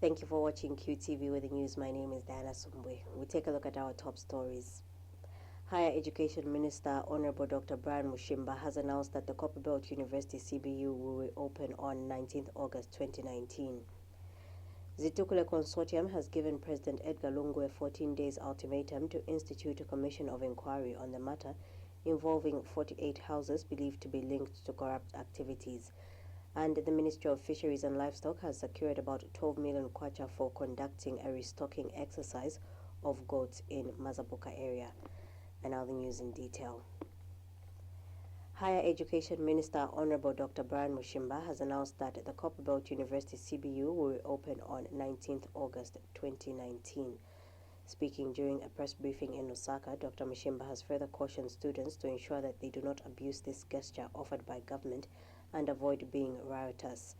Thank you for watching QTV with the news. My name is Diana SUMBWE. We take a look at our top stories. Higher Education Minister Honorable Dr. Brian Mushimba has announced that the Copperbelt University CBU will reopen on 19th August 2019. Zitukule Consortium has given President Edgar Lungu a 14 days ultimatum to institute a commission of inquiry on the matter involving 48 houses believed to be linked to corrupt activities. And the Ministry of Fisheries and Livestock has secured about 12 million kwacha for conducting a restocking exercise of goats in Mazabuka area. And now the news in detail. Higher Education Minister Honorable Dr. Brian Mushimba has announced that the Copperbelt University CBU will reopen on 19th August 2019. Speaking during a press briefing in Osaka, Dr. Mushimba has further cautioned students to ensure that they do not abuse this gesture offered by government and avoid being riotous.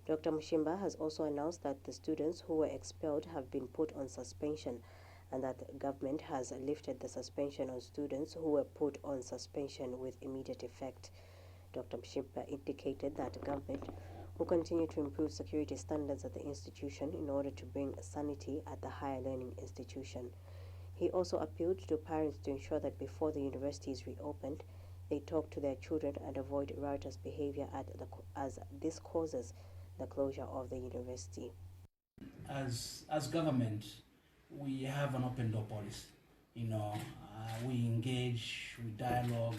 Dr. Mushimba has also announced that the students who were expelled have been put on suspension and that the government has lifted the suspension on students who were put on suspension with immediate effect. Dr. Mushimba indicated that the government will continue to improve security standards at the institution in order to bring sanity at the higher learning institution. He also appealed to parents to ensure that before the university is reopened, they talk to their children and avoid riotous behavior as this causes the closure of the university. As government, we have an open door policy. We engage, we dialogue,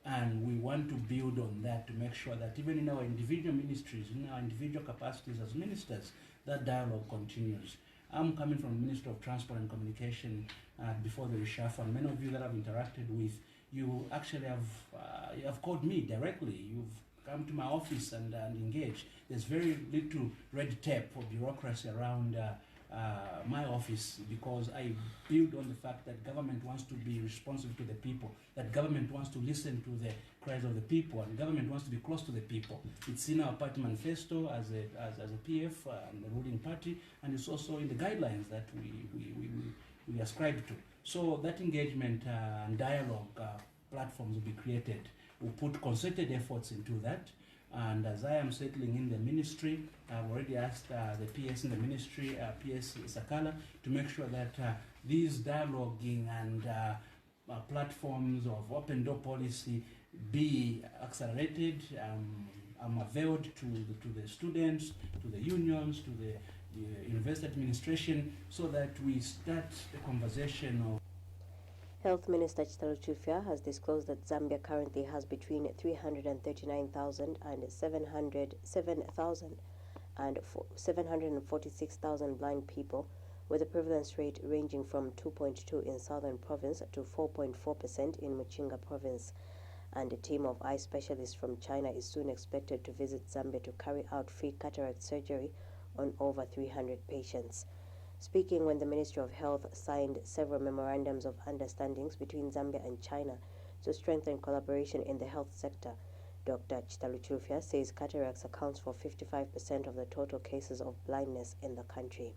and we want to build on that to make sure that even in our individual ministries, in our individual capacities as ministers, that dialogue continues. I'm coming from the Ministry of Transport and Communication before the reshuffle. Many of you that I've interacted with, you actually have called me directly. You've come to my office and engaged. There's very little red tape or bureaucracy around my office, because I build on the fact that government wants to be responsive to the people, that government wants to listen to the cries of the people, and government wants to be close to the people. It's in our party manifesto as a PF and the ruling party, and it's also in the guidelines that we ascribe to. So that engagement and dialogue platforms will be created. We'll put concerted efforts into that. And as I am settling in the ministry, I've already asked the PS in the ministry, PS Sakala, to make sure that these dialoguing and platforms of open door policy be accelerated. I'm availed to the students, to the unions, to the university administration, so that we start the conversation of. Health Minister Chitalo Chufya has disclosed that Zambia currently has between 339,000 and 746,000 blind people, with a prevalence rate ranging from 2.2 in Southern Province to 4.4% in Muchinga Province. And a team of eye specialists from China is soon expected to visit Zambia to carry out free cataract surgery on over 300 patients. Speaking when the Ministry of Health signed several memorandums of understandings between Zambia and China to strengthen collaboration in the health sector, Dr. Chitalo Chufya says cataracts accounts for 55% of the total cases of blindness in the country.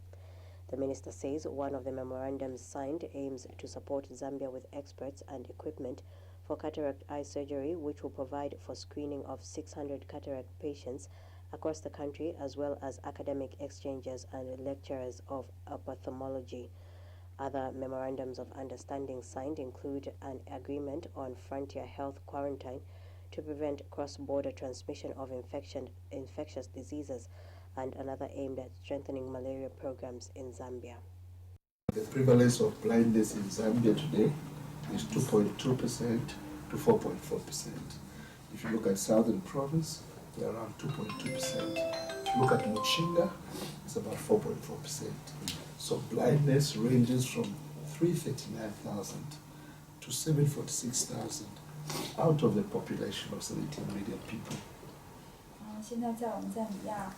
The minister says one of the memorandums signed aims to support Zambia with experts and equipment for cataract eye surgery, which will provide for screening of 600 cataract patients across the country, as well as academic exchanges and lecturers of ophthalmology. Other memorandums of understanding signed include an agreement on frontier health quarantine to prevent cross-border transmission of infectious diseases, and another aimed at strengthening malaria programs in Zambia. The prevalence of blindness in Zambia today is 2.2% to 4.4%. If you look at Southern Province, they're around 2.2%. If you look at Muchinga, it's about 4.4%. So blindness ranges from 339,000 to 746,000 out of the population of 17 million people. 现在在我们赞比亚，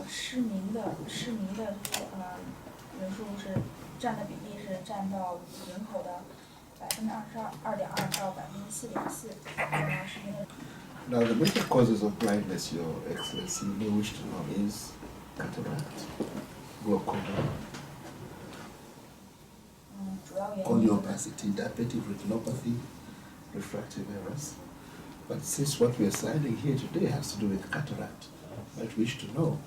失明的人数是占的比例是占到人口的22.2%到4.4%，失明的。 Now, the major causes of blindness, Your Excellency, you may wish to know, is cataract, glaucoma, corneopacity, diabetic retinopathy, refractive errors. But since what we are signing here today has to do with cataract, I wish to know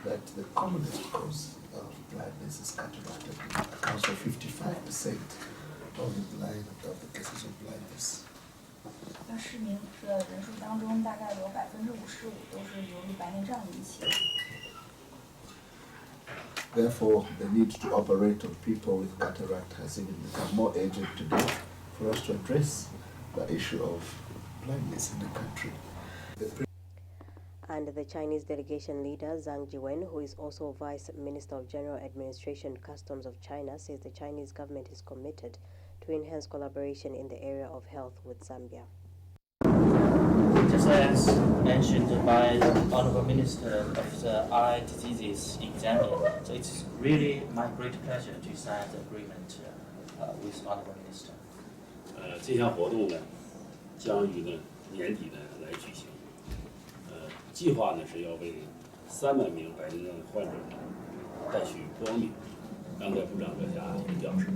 that the commonest cause of blindness is cataract. It accounts for 55% of the cases of blindness. 那失明的人数当中，大概有55%都是由于白内障引起的。 Therefore, the need to operate on people with cataract has even become more urgent today for us to address the issue of blindness in the country. And the Chinese delegation leader Zhang Jiwen, who is also Vice Minister of General Administration Customs of China, says the Chinese government is committed to enhance collaboration in the area of health with Zambia. Just as mentioned by the Honorable Minister of the Eye Diseases in Zambia, so it's really my great pleasure to sign the agreement with Honorable Minister. 这项活动呢，将于年底来举行。计划呢是要为300名白内障患者带去光明。刚才部长阁下也表示，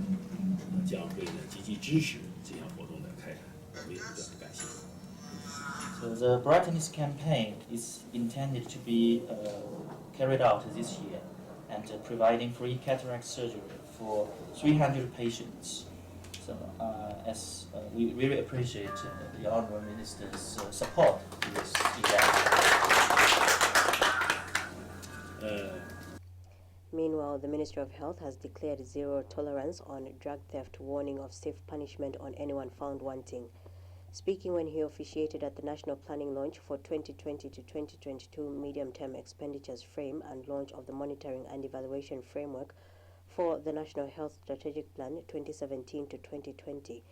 将会积极支持这项活动的开展，我们也表示感谢。 So the brightness campaign is intended to be carried out this year and providing free cataract surgery for 300 patients. So as we really appreciate the Honourable Minister's support to this event. Meanwhile, the Ministry of Health has declared zero tolerance on drug theft, warning of stiff punishment on anyone found wanting. Speaking when he officiated at the National Planning Launch for 2020 to 2022 Medium-Term Expenditures Frame and launch of the Monitoring and Evaluation Framework for the National Health Strategic Plan 2017 to 2020,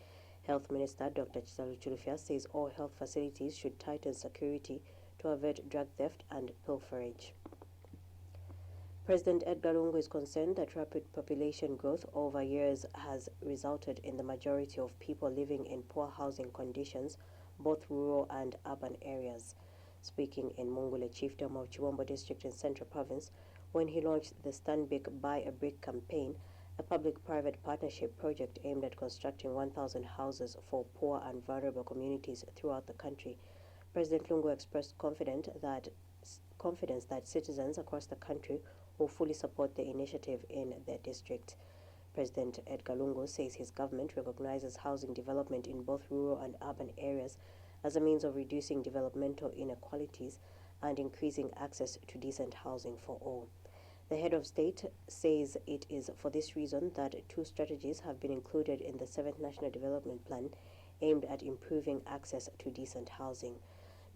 Health Minister Dr. Chisalu Chulufya says all health facilities should tighten security to avert drug theft and pilferage. President Edgar Lungu is concerned that rapid population growth over years has resulted in the majority of people living in poor housing conditions, both rural and urban areas. Speaking in Mungule Chiefdom of Chibombo District in Central Province, when he launched the SUMBWE Buy a Brick campaign, a public-private partnership project aimed at constructing 1,000 houses for poor and vulnerable communities throughout the country, President Lungu expressed confidence that citizens across the country will fully support the initiative in their district. President Edgar Lungu says his government recognizes housing development in both rural and urban areas as a means of reducing developmental inequalities and increasing access to decent housing for all. The head of state says it is for this reason that 2 strategies have been included in the 7th National Development Plan aimed at improving access to decent housing.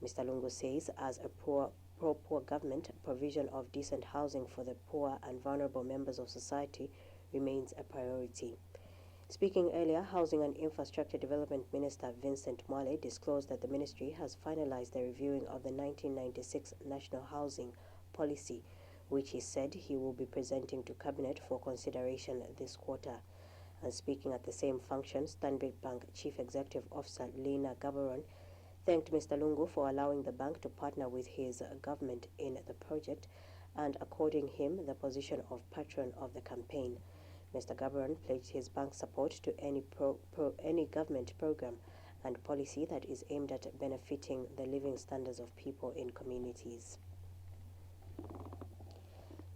Mr. Lungu says as a pro-poor government, provision of decent housing for the poor and vulnerable members of society remains a priority. Speaking earlier, Housing and Infrastructure Development Minister Vincent Mwale disclosed that the ministry has finalized the reviewing of the 1996 National Housing Policy, which he said he will be presenting to Cabinet for consideration this quarter. And speaking at the same function, Stanbic Bank Chief Executive Officer Lina Gabaron thanked Mr. Lungu for allowing the bank to partner with his government in the project and according him the position of patron of the campaign. Mr. Gabaron pledged his bank's support to any government program and policy that is aimed at benefiting the living standards of people in communities.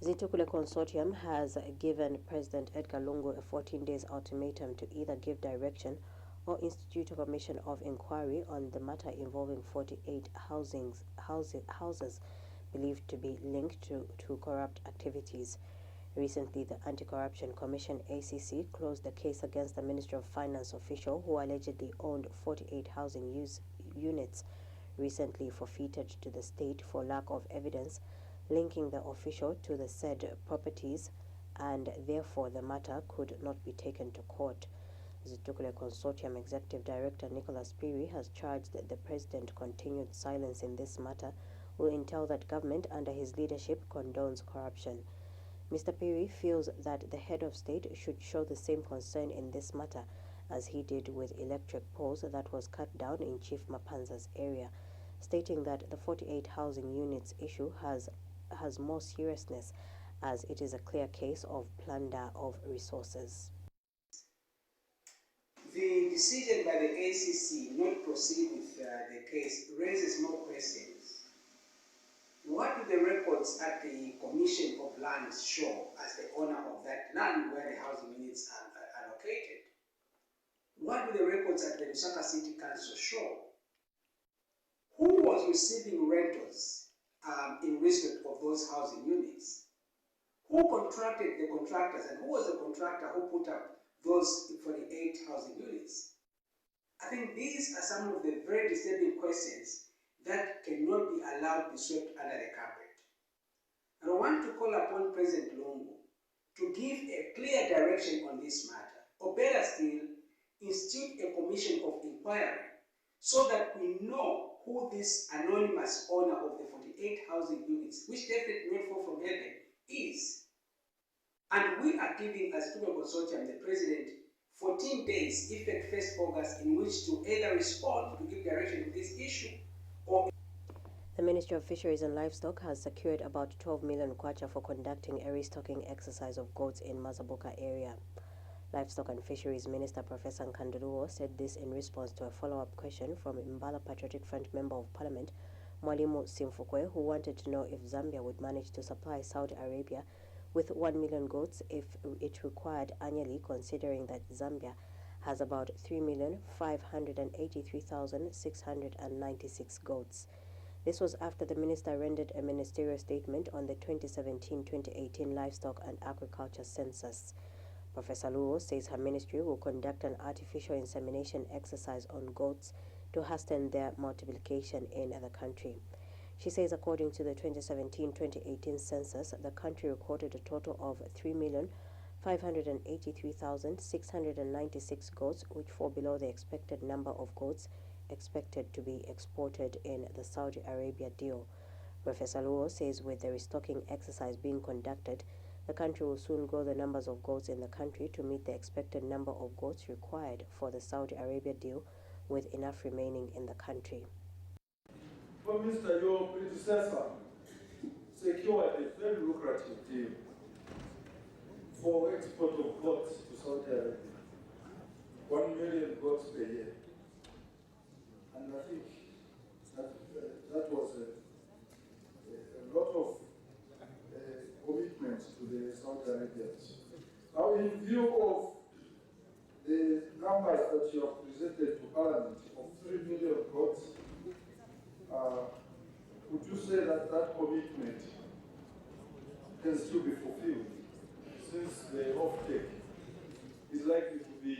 Zitukule Consortium has given President Edgar Lungu a 14 days ultimatum to either give direction or institute a commission of inquiry on the matter involving 48 houses believed to be linked to corrupt activities. Recently, the Anti-Corruption Commission ACC closed the case against the Ministry of Finance official who allegedly owned 48 housing units recently forfeited to the state for lack of evidence linking the official to the said properties, and therefore the matter could not be taken to court. Zitukule Consortium Executive Director Nicholas Piri has charged that the President continued silence in this matter will entail that government under his leadership condones corruption. Mr. Piri feels that the head of state should show the same concern in this matter as he did with electric poles that was cut down in Chief Mapanza's area, stating that the 48 housing units issue has more seriousness as it is a clear case of plunder of resources. The decision by the ACC not to proceed with the case raises more questions. What do the records at the commission definition of land show as the owner of that land where the housing units are located? What do the records at the Lusaka City Council show? Who was receiving rentals in respect of those housing units? Who contracted the contractors, and who was the contractor who put up those 48 housing units? I think these are some of the very disturbing questions that cannot be allowed to be swept under the carpet. And I want to call upon President Lungu to give a clear direction on this matter, or better still, institute a commission of inquiry so that we know who this anonymous owner of the 48 housing units, which definitely not fall from heaven, is. And we are giving, as SUMBWE Consortium, the President, 14 days, effect 1st August, in which to either respond to give direction to this issue or... The Ministry of Fisheries and Livestock has secured about 12 million kwacha for conducting a restocking exercise of goats in Mazabuka area. Livestock and Fisheries Minister Professor Nkanduluo said this in response to a follow-up question from Mbala Patriotic Front Member of Parliament Mwalimu Simfukwe, who wanted to know if Zambia would manage to supply Saudi Arabia with 1 million goats if it required annually, considering that Zambia has about 3,583,696 goats. This was after the minister rendered a ministerial statement on the 2017-2018 livestock and agriculture census. Professor Luo says her ministry will conduct an artificial insemination exercise on goats to hasten their multiplication in the country. She says according to the 2017-2018 census, the country recorded a total of 3,583,696 goats, which fall below the expected number of goats expected to be exported in the Saudi Arabia deal. Professor Luo says with the restocking exercise being conducted, the country will soon grow the numbers of goats in the country to meet the expected number of goats required for the Saudi Arabia deal, with enough remaining in the country. Prime Minister, your predecessor secured a very lucrative deal for export of goats to Saudi Arabia, 1 million goats per year. And I think that was a lot of commitments to the Saudi Arabians. Now, in view of the numbers that you have presented to Parliament of 3 million goats, would you say that that commitment can still be fulfilled, since the offtake is likely to be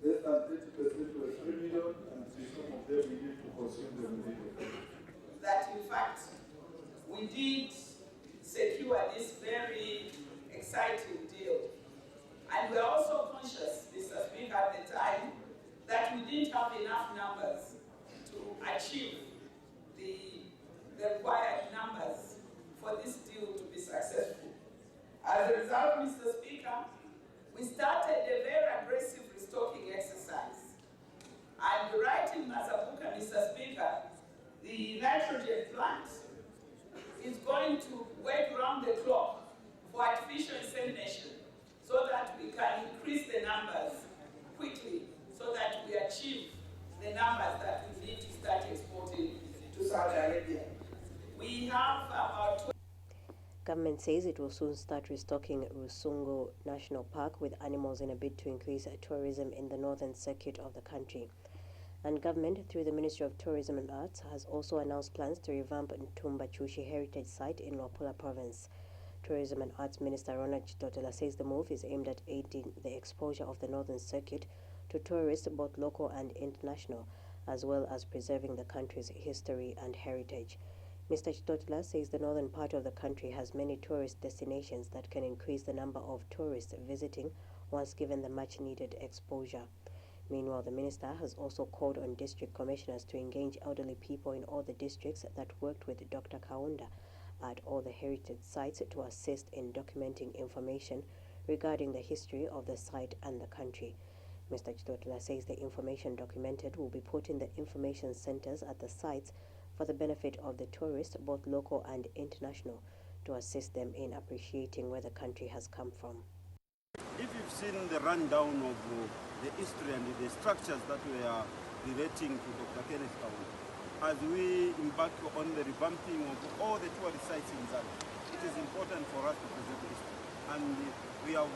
less than 30% of 3 million, and some of them we need to consume them immediately? That in fact, we did secure this very exciting deal. And we're also conscious, Mr. Speaker, at the time, that we didn't have enough numbers to achieve the required numbers for this deal to be successful. As a result, Mr. Speaker, we started a very aggressive restocking exercise. And right in Mazabuka, Mr. Speaker, the nitrogen plant is going to work round the clock for artificial insemination so that we can increase the numbers quickly, so that we achieve the numbers that we need to start exporting to Saudi Arabia. We have about... Government says it will soon start restocking Rusungu National Park with animals in a bid to increase tourism in the northern circuit of the country. And government, through the Ministry of Tourism and Arts, has also announced plans to revamp Ntumba Chushi Heritage Site in Luapula Province. Tourism and Arts Minister Ronald Chitotela says the move is aimed at aiding the exposure of the northern circuit to tourists, both local and international, as well as preserving the country's history and heritage. Mr. Chitotela says the northern part of the country has many tourist destinations that can increase the number of tourists visiting once given the much-needed exposure. Meanwhile, the minister has also called on district commissioners to engage elderly people in all the districts that worked with Dr. Kaunda at all the heritage sites to assist in documenting information regarding the history of the site and the country. Mr. Chitotela says the information documented will be put in the information centers at the sites for the benefit of the tourists, both local and international, to assist them in appreciating where the country has come from. If you've seen the rundown of the history and the structures that we are relating to Dr. Kenneth Kaunda, as we embark on the revamping of all the tourist sites in Zambia, it is important important for us to preserve history. And we have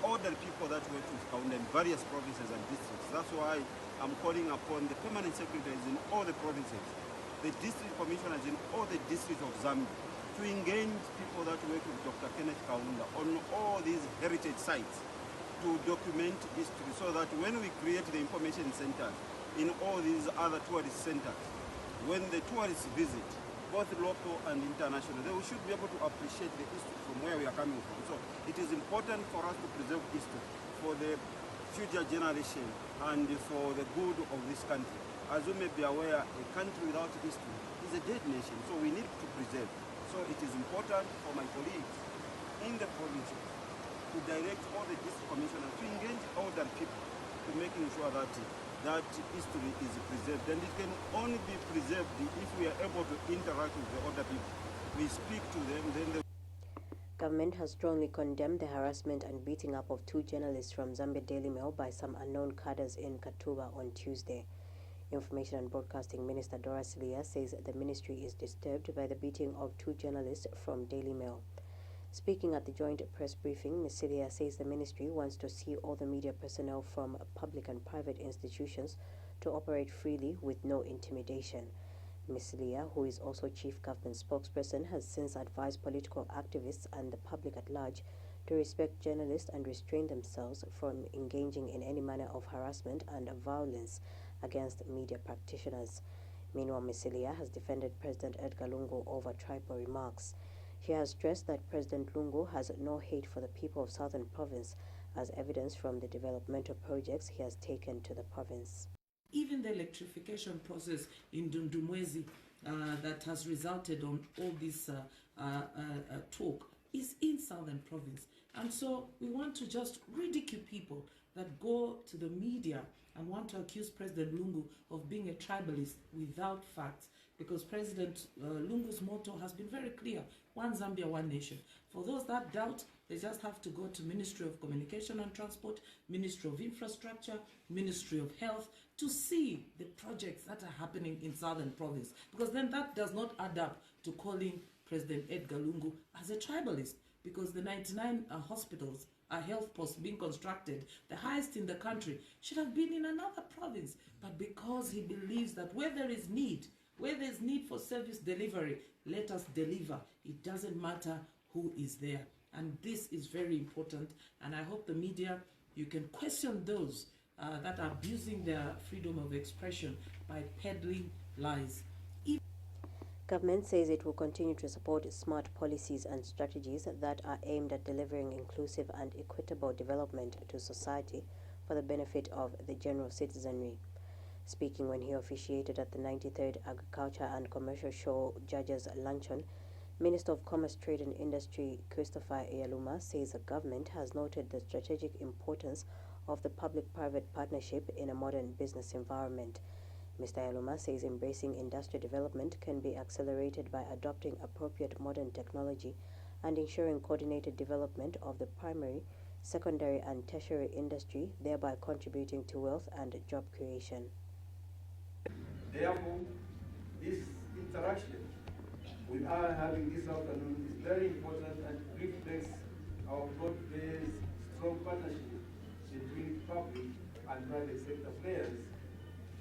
ordered people that work with Kaunda in various provinces and districts. That's why I'm calling upon the permanent secretaries in all the provinces, the district commissioners in all the districts of Zambia, to engage people that work with Dr. Kenneth Kaunda on all these heritage sites to document history, so that when we create the information centers in all these other tourist centers, when the tourists visit, both local and international, they should be able to appreciate the history from where we are coming from. So it is important for us to preserve history for the future generation and for the good of this country. As you may be aware, a country without history is a dead nation, so we need to preserve. So it is important for my colleagues in the provinces to direct all the district commissioners to engage older people to making sure that that history is preserved. And it can only be preserved if we are able to interact with the older people. We speak to them, then they... Government has strongly condemned the harassment and beating up of 2 journalists from Zambia Daily Mail by some unknown cadres in Katuba on Tuesday. Information and Broadcasting Minister Dora Silia says the ministry is disturbed by the beating of 2 journalists from Daily Mail. Speaking at the joint press briefing, Ms. Silia says the ministry wants to see all the media personnel from public and private institutions to operate freely with no intimidation. Ms. Silia, who is also chief government spokesperson, has since advised political activists and the public at large to respect journalists and restrain themselves from engaging in any manner of harassment and violence against media practitioners. Meanwhile, Ms. Silia has defended President Edgar Lungu over tribal remarks. She has stressed that President Lungu has no hate for the people of Southern Province, as evidence from the developmental projects he has taken to the province. Even the electrification process in Dundumwezi that has resulted on all this talk is in Southern Province. And so we want to just ridicule people that go to the media and want to accuse President Lungu of being a tribalist without facts, because President Lungu's motto has been very clear: one Zambia, one nation. For those that doubt, they just have to go to Ministry of Communication and Transport, Ministry of Infrastructure, Ministry of Health, to see the projects that are happening in Southern Province, because then that does not add up to calling President Edgar Lungu as a tribalist, because the 99 hospitals, health posts being constructed, the highest in the country, should have been in another province. But because he believes that where there is need, where there's need for service delivery, let us deliver. It doesn't matter who is there. And this is very important. And I hope the media, you can question those that are abusing their freedom of expression by peddling lies. Government says it will continue to support smart policies and strategies that are aimed at delivering inclusive and equitable development to society for the benefit of the general citizenry. Speaking when he officiated at the 93rd Agriculture and Commercial Show Judges Luncheon, Minister of Commerce, Trade and Industry Christopher Eyaluma says the government has noted the strategic importance of the public-private partnership in a modern business environment. Mr. Eyaluma says embracing industrial development can be accelerated by adopting appropriate modern technology and ensuring coordinated development of the primary, secondary and tertiary industry, thereby contributing to wealth and job creation. Therefore, this interaction we are having this afternoon is very important and reflects our broad-based strong partnership between public and private sector players,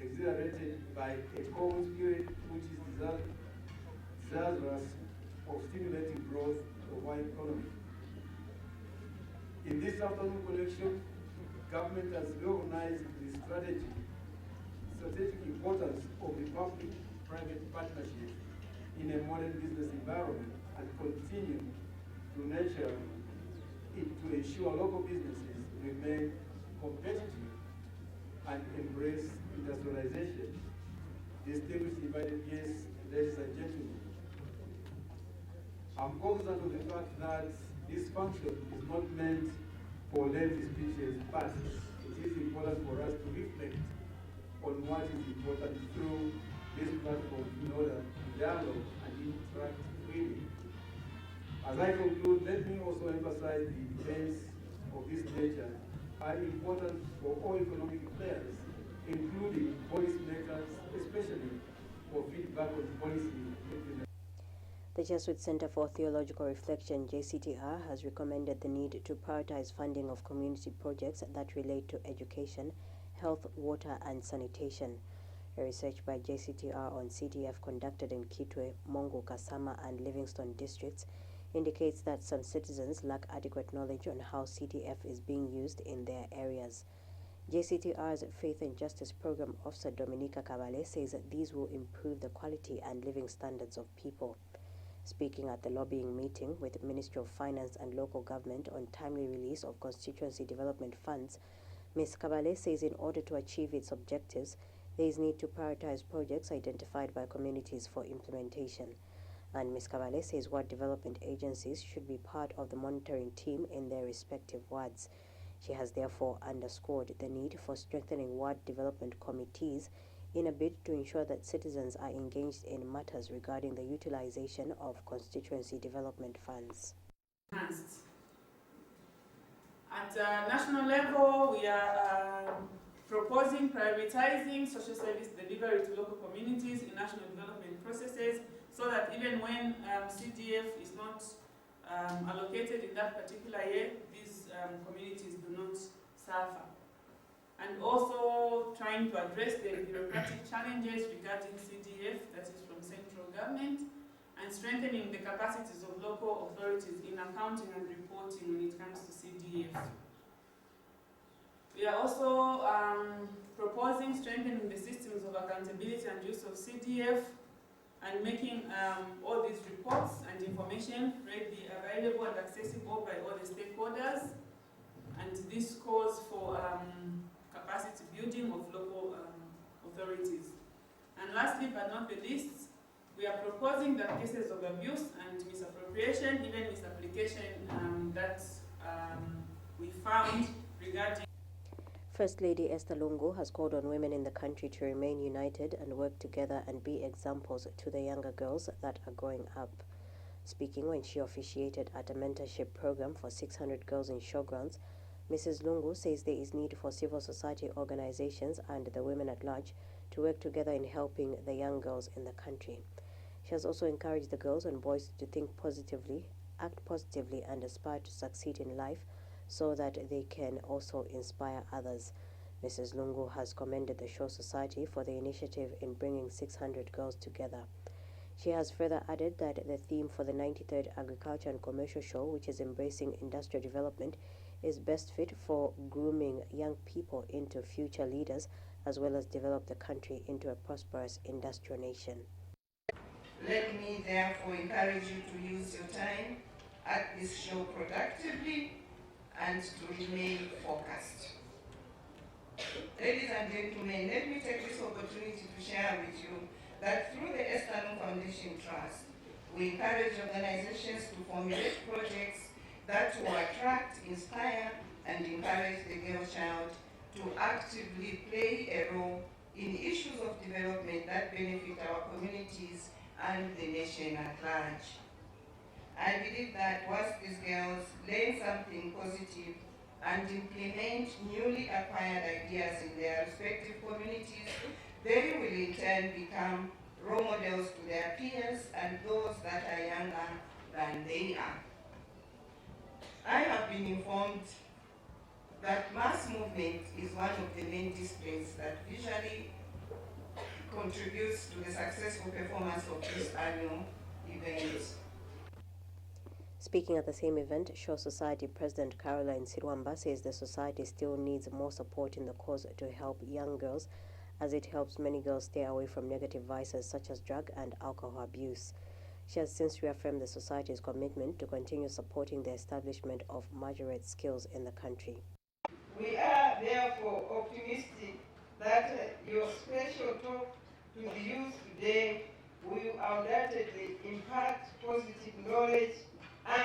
exhilarated by a common spirit which is desirous of stimulating growth of our economy. In this afternoon collection, government has recognized the strategic importance of the public-private partnership in a modern business environment and continue to nurture it to ensure local businesses remain competitive and embrace industrialization. Distinguished invited guests, ladies and gentlemen, I'm cognizant of the fact that this function is not meant for lengthy speeches, but it is important for us to reflect on what is important through this platform in order to dialogue and interact freely. As I conclude, let me also emphasize the events of this nature are important for all economic players, including policymakers, especially for feedback on policy implementation. The Jesuit Center for Theological Reflection, JCTR, has recommended the need to prioritize funding of community projects that relate to education, health, water, and sanitation. A research by JCTR on CDF conducted in Kitwe, Mongo, Kasama, and Livingston districts indicates that some citizens lack adequate knowledge on how CDF is being used in their areas. JCTR's Faith and Justice Program Officer Dominica Cabale says that these will improve the quality and living standards of people. Speaking at the lobbying meeting with Ministry of Finance and Local Government on timely release of constituency development funds, Ms. Cabale says in order to achieve its objectives, there is need to prioritize projects identified by communities for implementation. And Ms. Cabale says ward development agencies should be part of the monitoring team in their respective wards. She has therefore underscored the need for strengthening ward development committees in a bid to ensure that citizens are engaged in matters regarding the utilization of constituency development funds. Enhanced. At national level, we are proposing prioritizing social service delivery to local communities in national development processes so that even when CDF is not allocated in that particular year, these communities do not suffer. And also trying to address the bureaucratic challenges regarding CDF, that is from central government, and strengthening the capacities of local authorities in accounting and reporting when it comes to CDF. We are also proposing strengthening the systems of accountability and use of CDF and making all these reports and information readily available and accessible by all the stakeholders. And this calls for capacity building of local authorities. And lastly but not the least, we are proposing that cases of abuse and misappropriation, even misapplication that we found regarding. First Lady Esther Lungu has called on women in the country to remain united and work together and be examples to the younger girls that are growing up. Speaking when she officiated at a mentorship program for 600 girls in showgrounds, Mrs. Lungu says there is need for civil society organizations and the women at large to work together in helping the young girls in the country. She has also encouraged the girls and boys to think positively, act positively, and aspire to succeed in life so that they can also inspire others. Mrs. Lungu has commended the Show Society for the initiative in bringing 600 girls together. She has further added that the theme for the 93rd Agriculture and Commercial Show, which is embracing industrial development, is best fit for grooming young people into future leaders as well as develop the country into a prosperous industrial nation. Let me therefore encourage you to use your time at this show productively and to remain focused. Ladies and gentlemen, let me take this opportunity to share with you that through the Esther Foundation Trust, we encourage organizations to formulate projects that will attract, inspire, and encourage the girl child to actively play a role in issues of development that benefit our communities and the nation at large. I believe that once these girls learn something positive and implement newly acquired ideas in their respective communities, they will in turn become role models to their peers and those that are younger than they are. I have been informed that mass movement is one of the main disciplines that visually contributes to the successful performance of this annual event. Speaking at the same event, Show Society President Caroline Sirwamba says the society still needs more support in the cause to help young girls, as it helps many girls stay away from negative vices such as drug and alcohol abuse. She has since reaffirmed the society's commitment to continue supporting the establishment of majorette skills in the country. We are therefore optimistic that your special talk to the youth today will undoubtedly impact positive knowledge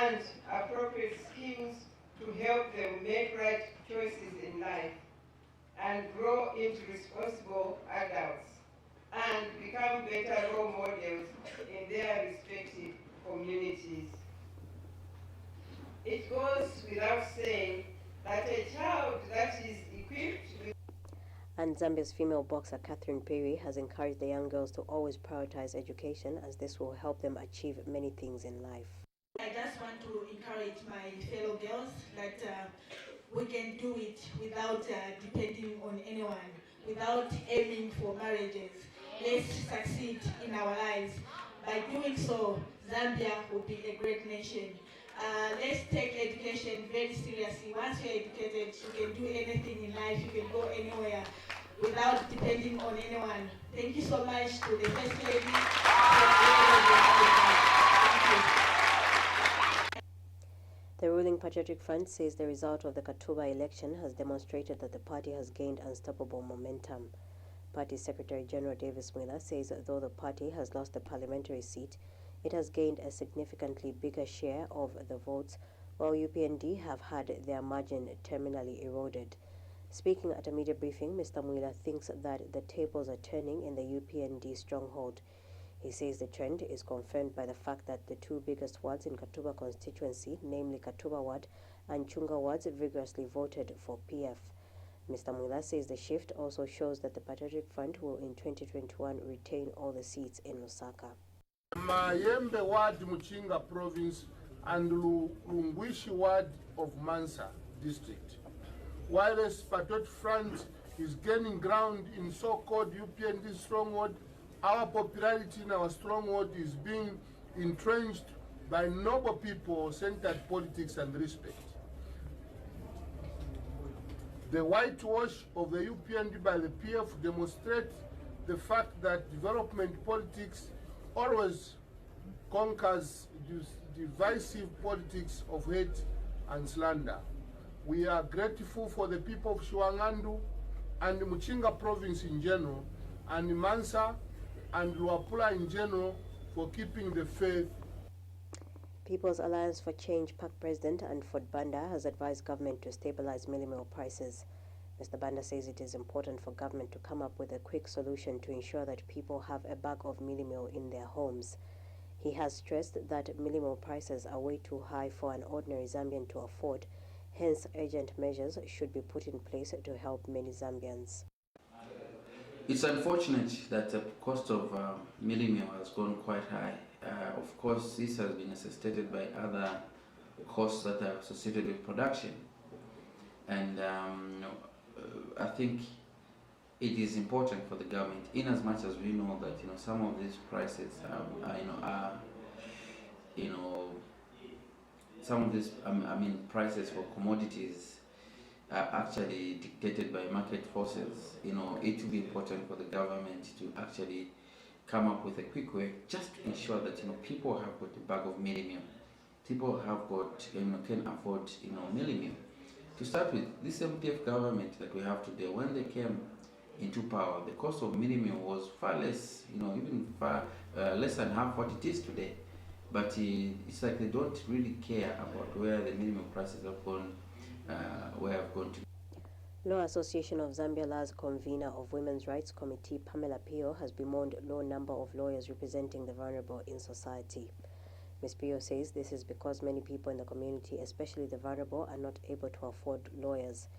and appropriate skills to help them make right choices in life and grow into responsible adults and become better role models in their respective communities. It goes without saying that a child that is equipped with And Zambia's female boxer Catherine Perry has encouraged the young girls to always prioritize education, as this will help them achieve many things in life. I just want to encourage my fellow girls that we can do it without depending on anyone, without aiming for marriages. Let's succeed in our lives. By doing so, Zambia will be a great nation. Let's take education very seriously. Once you're educated, you can do anything in life, you can go anywhere without depending on anyone. Thank you so much to the First Lady. Thank you. The ruling Patriotic Front says the result of the Katuba election has demonstrated that the party has gained unstoppable momentum. Party Secretary General Davis Mwila says that though the party has lost the parliamentary seat, it has gained a significantly bigger share of the votes, while UPND have had their margin terminally eroded. Speaking at a media briefing, Mr. Mwila thinks that the tables are turning in the UPND stronghold. He says the trend is confirmed by the fact that the two biggest wards in Katuba constituency, namely Katuba ward and Chunga wards, vigorously voted for PF. Mr. Mwila says the shift also shows that the Patriotic Front will in 2021 retain all the seats in Lusaka. Mayembe ward Muchinga province and Lungwishi ward of Mansa district. While the Patriotic Front is gaining ground in so-called UPND stronghold, our popularity in our stronghold is being entrenched by noble people-centered politics and respect. The whitewash of the UPND by the PF demonstrates the fact that development politics always conquers divisive politics of hate and slander. We are grateful for the people of Shuangandu and Muchinga province in general, and Mansa and Luapula in general for keeping the faith. People's Alliance for Change PAC President Anford Banda has advised government to stabilize mealie meal prices. Mr. Banda says it is important for government to come up with a quick solution to ensure that people have a bag of mealie meal in their homes. He has stressed that mealie meal prices are way too high for an ordinary Zambian to afford, hence urgent measures should be put in place to help many Zambians. It's unfortunate that the cost of mealie meal has gone quite high. Of course, this has been necessitated by other costs that are associated with production. And I think it is important for the government, in as much as we know that some of these prices some of these prices for commodities are actually dictated by market forces. It will be important for the government to actually come up with a quick way just to ensure that people have got a bag of mealie meal. People have got can afford mealie meal. To start with, this MPF government that we have today, when they came into power, the cost of mealie meal was far less, even far less than half what it is today. But it's like they don't really care about where the mealie meal prices have gone. Where I've gone to. Law Association of Zambia LA's convener of Women's Rights Committee, Pamela Pio, has bemoaned low number of lawyers representing the vulnerable in society. Ms. Pio says this is because many people in the community, especially the vulnerable, are not able to afford lawyers.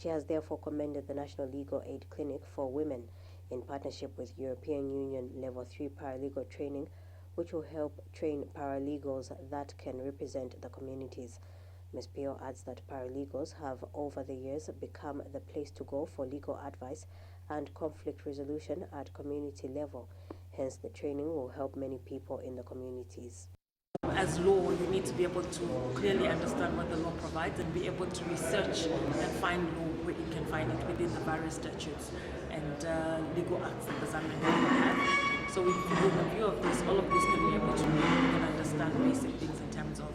She has therefore commended the National Legal Aid Clinic for Women in partnership with European Union Level 3 paralegal training, which will help train paralegals that can represent the communities. Ms. Pio adds that paralegals have over the years become the place to go for legal advice and conflict resolution at community level. Hence, the training will help many people in the communities. As law, you need to be able to clearly understand what the law provides and be able to research and find law where you can find it within the various statutes and legal acts that the Zambian government has. So with the view of this, all of this can be able to understand basic things in terms of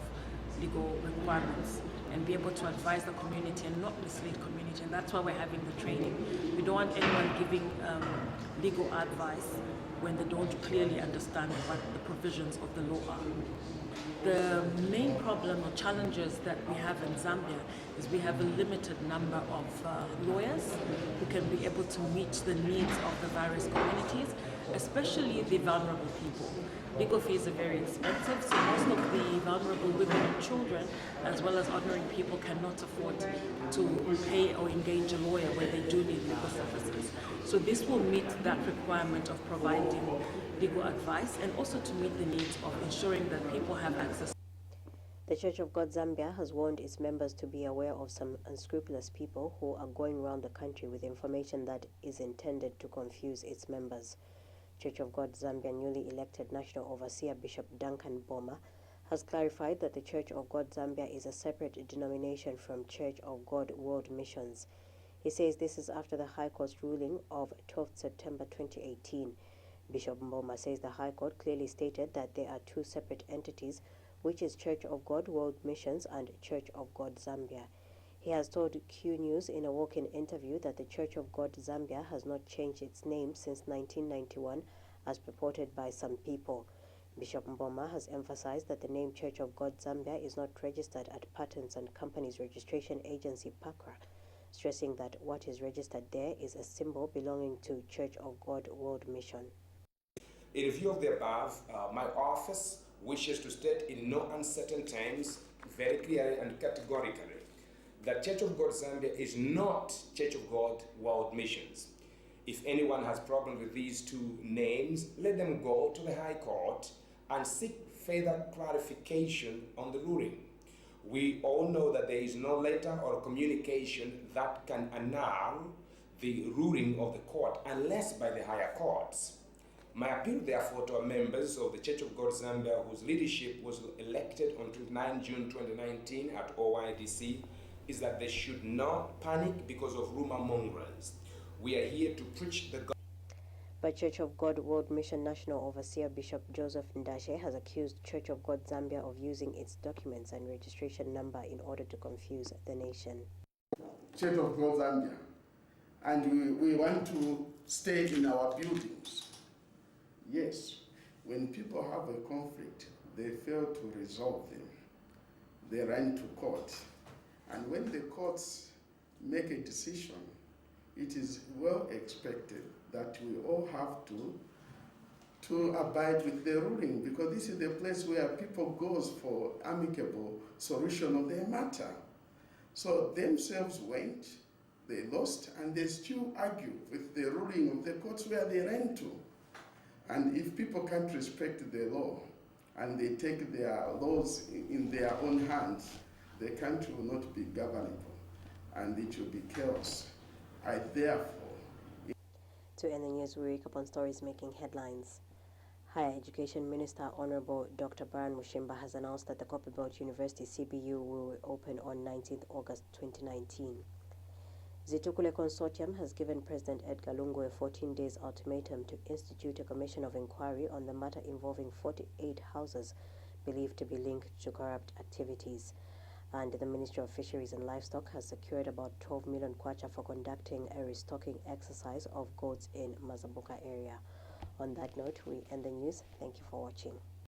legal requirements and be able to advise the community and not mislead community, and that's why we're having the training. We don't want anyone giving legal advice when they don't clearly understand what the provisions of the law are. The main problem or challenges that we have in Zambia is we have a limited number of lawyers who can be able to meet the needs of the various communities. especially the vulnerable people. Legal fees are very expensive, so most of the vulnerable women and children, as well as ordinary people, cannot afford to pay or engage a lawyer when they do need legal services. So this will meet that requirement of providing legal advice and also to meet the needs of ensuring that people have access. The Church of God Zambia has warned its members to be aware of some unscrupulous people who are going around the country with information that is intended to confuse its members. Church of God Zambia newly elected National Overseer Bishop Duncan Boma has clarified that the Church of God Zambia is a separate denomination from Church of God World Missions. He says this is after the High Court's ruling of 12 September 2018. Bishop Mboma says the High Court clearly stated that there are two separate entities, which is Church of God World Missions and Church of God Zambia. He has told Q News in a walk-in interview that the Church of God Zambia has not changed its name since 1991 as purported by some people. Bishop Mboma has emphasized that the name Church of God Zambia is not registered at Patents and Companies Registration Agency PACRA, stressing that what is registered there is a symbol belonging to Church of God World Mission. In view of the above, my office wishes to state in no uncertain terms, very clearly and categorically, that Church of God Zambia is not Church of God World Missions. If anyone has problem with these two names, let them go to the High Court and seek further clarification on the ruling. We all know that there is no letter or communication that can annul the ruling of the court unless by the higher courts. My appeal, therefore, to our members of the Church of God Zambia, whose leadership was elected on 29 June 2019 at OYDC, is that they should not panic because of rumor mongers. We are here to preach the gospel. But Church of God World Mission National Overseer Bishop Joseph Ndashe has accused Church of God Zambia of using its documents and registration number in order to confuse the nation. Church of God Zambia, and we want to stay in our buildings. Yes, when people have a conflict, they fail to resolve them. They run to court. And when the courts make a decision, it is well expected that we all have to abide with the ruling, because this is the place where people go for amicable solution of their matter. So themselves went, they lost, and they still argue with the ruling of the courts where they ran to. And if people can't respect the law and they take their laws in their own hands, the country will not be governable and it will be chaos. I therefore... To end the news, we recap on stories making headlines. Higher Education Minister Honorable Dr. Brian Mushimba has announced that the Copperbelt University CBU will open on 19th August 2019. Zitukule Consortium has given President Edgar Lungu a 14 days ultimatum to institute a commission of inquiry on the matter involving 48 houses believed to be linked to corrupt activities. And the Ministry of Fisheries and Livestock has secured about 12 million kwacha for conducting a restocking exercise of goats in Mazabuka area. On that note, we end the news. Thank you for watching.